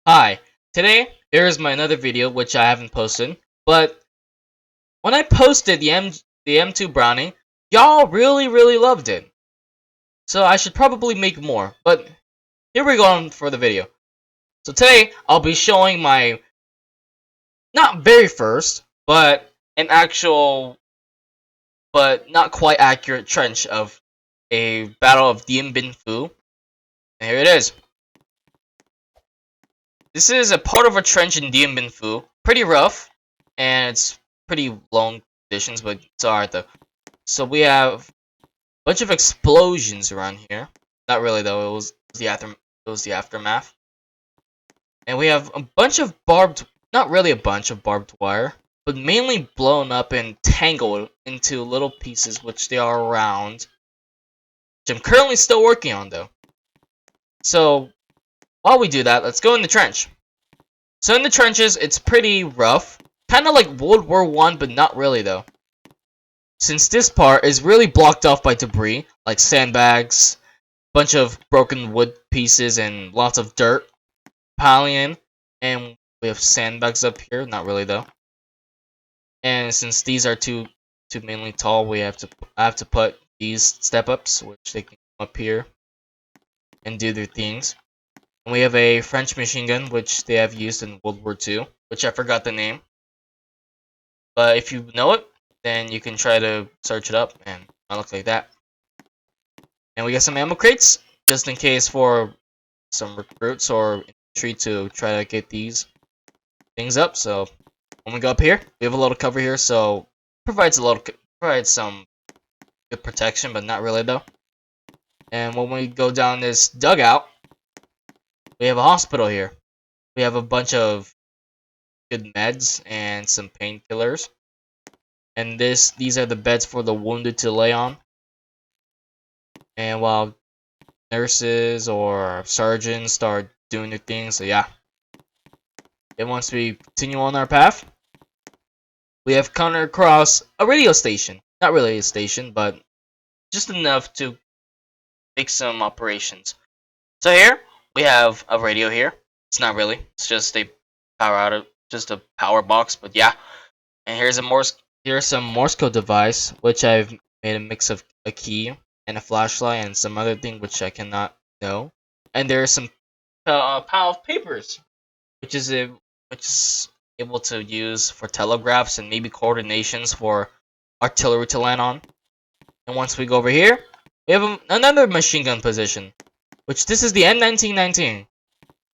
Hi, today here is my another video which I haven't posted, but when I posted the M2 brownie, y'all really loved it. So I should probably make more, but here we go on for the video. So today I'll be showing my not very first, but an actual but not quite accurate trench of a battle of Dien Bien Phu. And here it is. This is a part of a trench in Dien Bien Phu. Pretty rough, and it's pretty long conditions, but it's alright though. So we have a bunch of explosions around here. Not really though. It was the aftermath. And we have a bunch of not really a bunch of barbed wire, but mainly blown up and tangled into little pieces, which they are around. Which I'm currently still working on though. So while we do that, let's go in the trench. So in the trenches, it's pretty rough. Kind of like World War I, but not really though. Since this part is really blocked off by debris, like sandbags, bunch of broken wood pieces, and lots of dirt piling in. And we have sandbags up here, not really though. And since these are too mainly tall, I have to put these step-ups, which they can come up here and do their things. And we have a French machine gun, which they have used in World War II, which I forgot the name. But if you know it, then you can try to search it up, and it looks like that. And we got some ammo crates, just in case for some recruits or infantry to try to get these things up. So when we go up here, we have a little cover here, so provides some good protection, but not really though. And when we go down this dugout, we have a hospital here. We have a bunch of good meds and some painkillers. And these are the beds for the wounded to lay on. And while nurses or surgeons start doing their things, so yeah. And once we continue on our path, we have come across a radio station. Not really a station, but just enough to make some operations. So here, we have a radio here. It's not really, it's just a just a power box, but yeah. And here's some Morse code device, which I've made a mix of a key and a flashlight and some other thing which I cannot know. And there's some pile of papers, which is able to use for telegraphs and maybe coordinations for artillery to land on. And once we go over here, we have another machine gun position, which this is the M1919,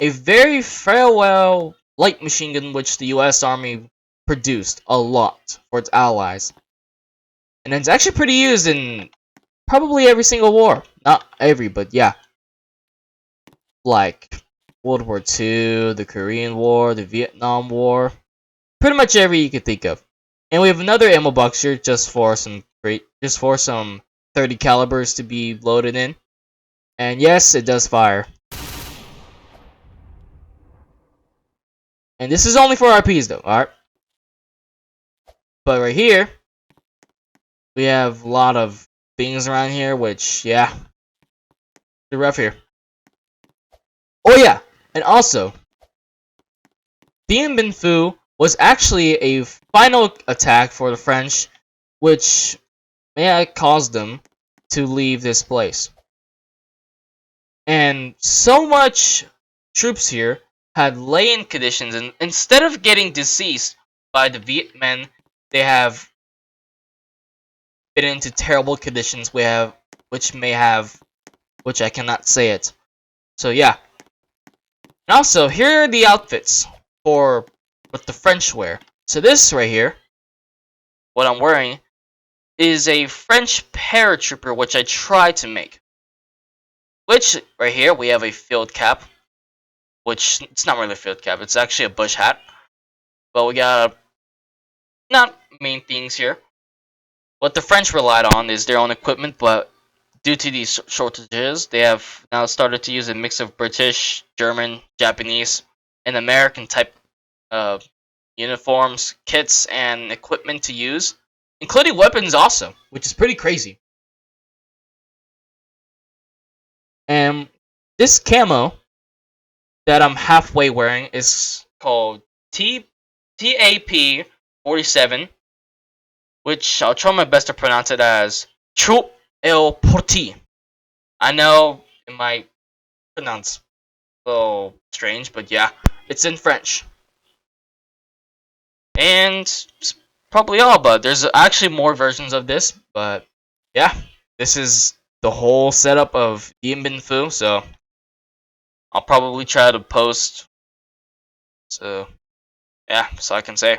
a very farewell light machine gun which the U.S. Army produced a lot for its allies. And it's actually pretty used in probably every single war. Not every, but yeah. Like World War II, the Korean War, the Vietnam War. Pretty much every you could think of. And we have another ammo box here just for some 30 calibers to be loaded in. And yes, it does fire. And this is only for RPs though, alright? But right here, we have a lot of things around here, which, yeah, pretty rough here. Oh yeah, and also, Dien Bien Phu was actually a final attack for the French, which may have caused them to leave this place. And so much troops here had lay-in conditions, and instead of getting deceased by the Vietmen, they have been into terrible conditions which I cannot say it. So yeah. And also, here are the outfits for what the French wear. So this right here, what I'm wearing, is a French paratrooper, which I tried to make. Which, right here, we have a field cap. Which, it's not really a field cap, it's actually a bush hat. But we got, not main things here. What the French relied on is their own equipment, but due to these shortages, they have now started to use a mix of British, German, Japanese, and American type uniforms, kits, and equipment to use, including weapons also, which is pretty crazy. And this camo that I'm halfway wearing is called TAP 47, which I'll try my best to pronounce it as Trou El Porti. I know it might pronounce a little strange, but yeah, it's in French. And it's probably all, but there's actually more versions of this, but yeah, this is the whole setup of Dien Bien Phu, so I'll probably try to post, so yeah, so I can say.